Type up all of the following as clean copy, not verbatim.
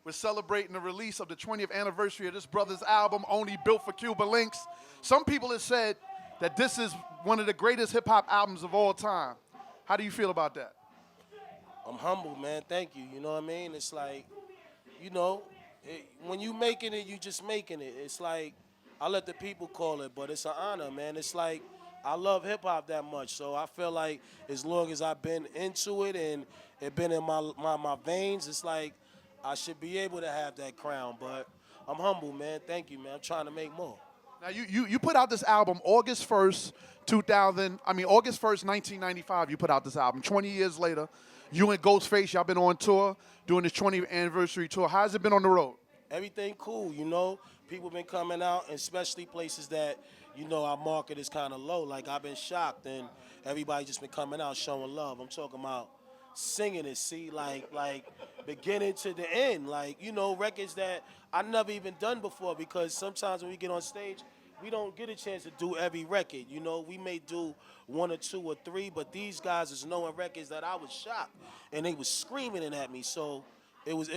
We're celebrating the release of the 20th anniversary of this brother's album, Only Built for Cuban Linx. Some people have said that this is one of the greatest hip-hop albums of all time. How do you feel about that? I'm humble, man. Thank you. You know what I mean? It's like, you know, when you making it, you just making it. It's like, I let the people call it, but it's an honor, man. It's like, I love hip hop that much, so I feel like as long as I've been into it and it been in my veins, it's like I should be able to have that crown. But I'm humble, man. Thank you, man. I'm trying to make more. Now, you put out this album August 1st, August 1st, 1995, you put out this album. 20 years later, you and Ghostface, y'all been on tour doing this 20th anniversary tour. How's it been on the road? Everything cool, you know. People been coming out, especially places that, you know, our market is kind of low. Like, I've been shocked, and everybody just been coming out showing love. I'm talking about singing it, see, like beginning to the end. Like, you know, records that I never even done before, because sometimes when we get on stage, we don't get a chance to do every record. You know, we may do one or two or three, but these guys is knowing records that I was shocked, and they was screaming it at me. So it was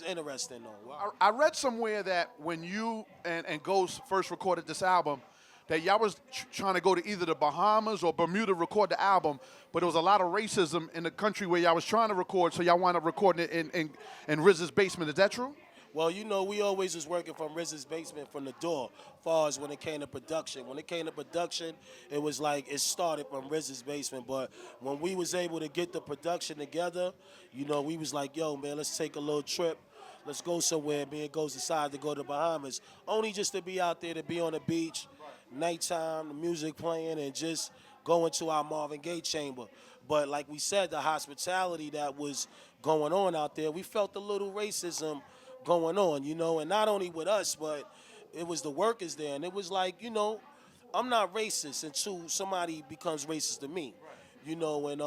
interesting though. Wow. I read somewhere that when you and Ghost first recorded this album, that y'all was trying to go to either the Bahamas or Bermuda to record the album, but there was a lot of racism in the country where y'all was trying to record, so y'all wound up recording it in RZA's basement. Is that true? Well, you know, we always was working from RZA's basement from the door, far as when it came to production. When it came to production, it was like it started from RZA's basement. But when we was able to get the production together, you know, we was like, yo, man, let's take a little trip. Let's go somewhere. Me and Ghost decided to go to the Bahamas, only just to be out there, to be on the beach, nighttime, the music playing, and just going to our Marvin Gaye chamber. But like we said, the hospitality that was going on out there, we felt a little racism going on, you know, and not only with us, but it was the workers there. And it was like, you know, I'm not racist until somebody becomes racist to me. You know, and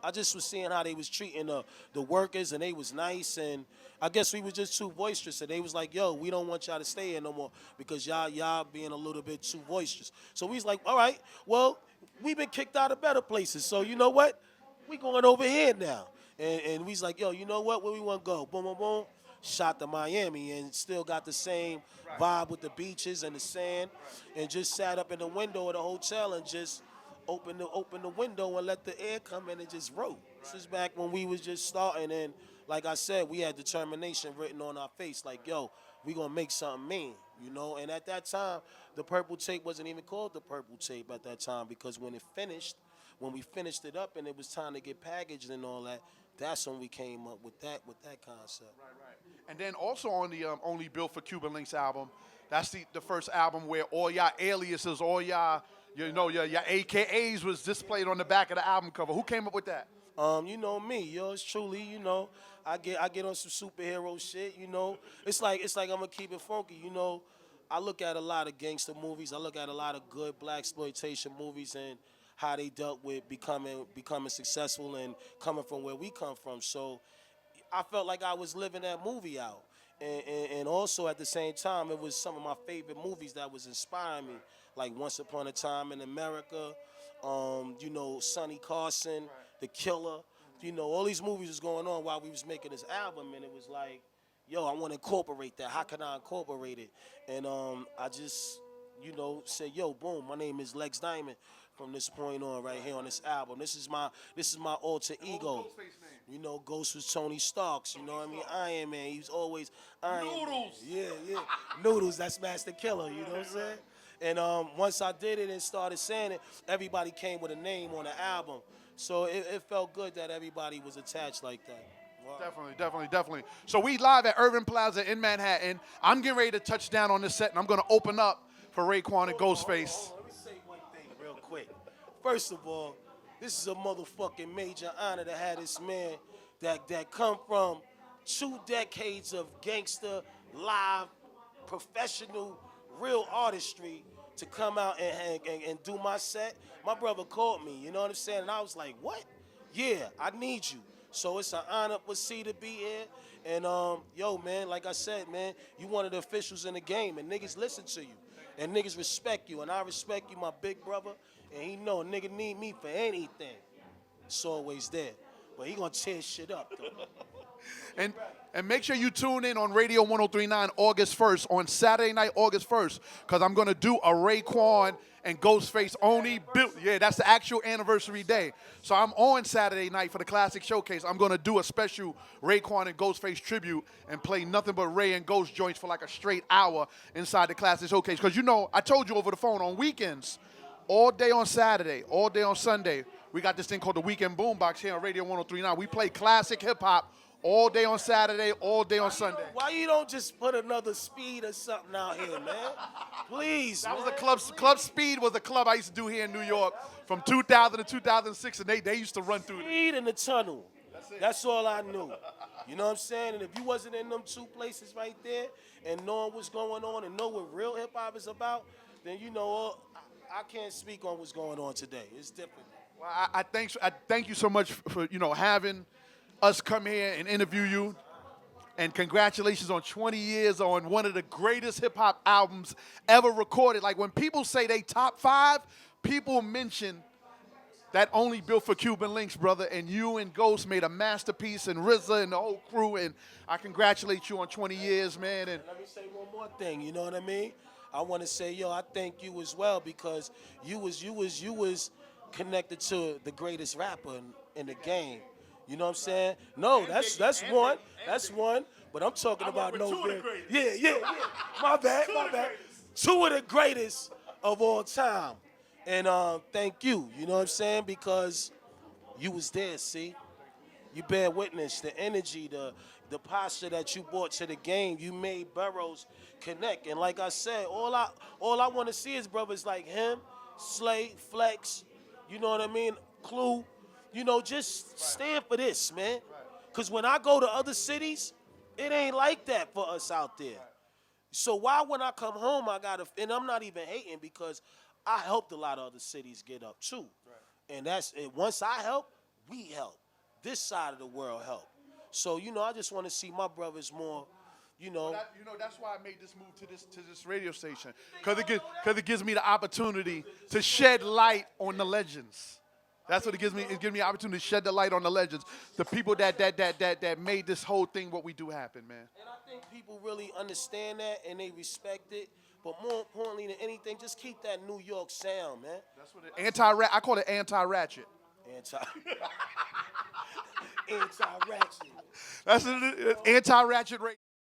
I just was seeing how they was treating the workers, and they was nice, and I guess we was just too boisterous, and they was like, yo, we don't want y'all to stay here no more because y'all being a little bit too boisterous. So we was like, all right, well, we been kicked out of better places, so you know what? We going over here now. And we was like, yo, you know what? Where we want to go? Boom, boom, boom. Shot to Miami, and still got the same vibe with the beaches and the sand, and just sat up in the window of the hotel and just open the window and let the air come in and just wrote. This is back when we was just starting, and like I said, we had determination written on our face, like, yo, we gonna make something mean, you know. And at that time, the Purple Tape wasn't even called the Purple Tape at that time, because when we finished it up and it was time to get packaged and all that, that's when we came up with that concept. Right. And then also on the Only Built for Cuban Linx album, that's the first album where all y'all aliases, all y'all, you know, your AKAs was displayed on the back of the album cover. Who came up with that? You know me, yours truly, you know. I get on some superhero shit, you know. It's like I'm gonna keep it funky, you know. I look at a lot of gangster movies. I look at a lot of good black exploitation movies and how they dealt with becoming successful and coming from where we come from. So I felt like I was living that movie out. And also at the same time, it was some of my favorite movies that was inspiring me, like Once Upon a Time in America, you know, Sonny Carson, The Killer. You know, all these movies was going on while we was making this album, and it was like, yo, I want to incorporate that. How can I incorporate it? And I just, you know, said, yo, boom, my name is Lex Diamond from this point on right here on this album. This is my alter ego. You know, Ghost was Tony Starks, you know what I mean? Iron Man, he was always Iron Man. Noodles! Yeah. Noodles, that's Master Killer, you know what I'm saying? And once I did it and started saying it, everybody came with a name on the album. So it felt good that everybody was attached like that. Wow. Definitely. So we live at Irving Plaza in Manhattan. I'm getting ready to touch down on this set, and I'm going to open up for Raekwon and Ghostface. Let me say one thing real quick. First of all, this is a motherfucking major honor to have this man that come from 2 decades of gangster, live, professional, real artistry to come out and do my set. My brother called me, you know what I'm saying? And I was like, what? Yeah, I need you. So it's an honor for C to be here. And yo, man, like I said, man, you one of the officials in the game, and niggas listen to you. And niggas respect you, and I respect you, my big brother. And he know a nigga need me for anything. It's always there. But he gonna tear shit up, though. And make sure you tune in on Radio 103.9 August 1st, on Saturday night, August 1st, because I'm going to do a Raekwon and Ghostface only build. Yeah, that's the actual anniversary day. So I'm on Saturday night for the Classic Showcase. I'm going to do a special Raekwon and Ghostface tribute and play nothing but Ray and Ghost joints for like a straight hour inside the Classic Showcase. Because, you know, I told you over the phone, on weekends, all day on Saturday, all day on Sunday, we got this thing called the Weekend Boombox here on Radio 103.9. We play classic hip-hop all day on Saturday, all day on Sunday. Why you don't just put another Speed or something out here, man? Please, That was man. a club. Club Speed was a club I used to do here in New York from 2000 to 2006, and they used to run through it. Speed in the tunnel. That's all I knew. You know what I'm saying? And if you wasn't in them two places right there and knowing what's going on and know what real hip-hop is about, then you know, I can't speak on what's going on today. It's different. Well, I thank you so much for having us come here and interview you. And congratulations on 20 years on one of the greatest hip-hop albums ever recorded. Like, when people say they top 5, people mention that only built for Cuban Linx, brother. And you and Ghost made a masterpiece, and RZA and the whole crew. And I congratulate you on 20 years, man. And let me say one more thing, you know what I mean? I want to say, yo, I thank you as well, because you was connected to the greatest rapper in the game. You know what I'm saying? No, that's one. That's one. But I'm talking about no big. Yeah. My bad. Two of the greatest of all time. And thank you. You know what I'm saying? Because you was there, see? You bear witness, the energy, the posture that you brought to the game. You made Burroughs connect. And like I said, all I want to see is brothers like him, Slay, Flex, you know what I mean? Clue. You know, just stand for this, man. Because when I go to other cities, it ain't like that for us out there. So why when I come home, and I'm not even hating, because I helped a lot of other cities get up too. And once I help, we help. This side of the world help. So, you know, I just want to see my brothers more, you know. That's why I made this move to this radio station. Because it gives me the opportunity to shed light on the legends. That's what it gives me. It gives me the opportunity to shed the light on the legends, the people that made this whole thing what we do happen, man. And I think people really understand that and they respect it. But more importantly than anything, just keep that New York sound, man. That's what I call it anti-ratchet. Anti-ratchet. That's it. Anti-ratchet.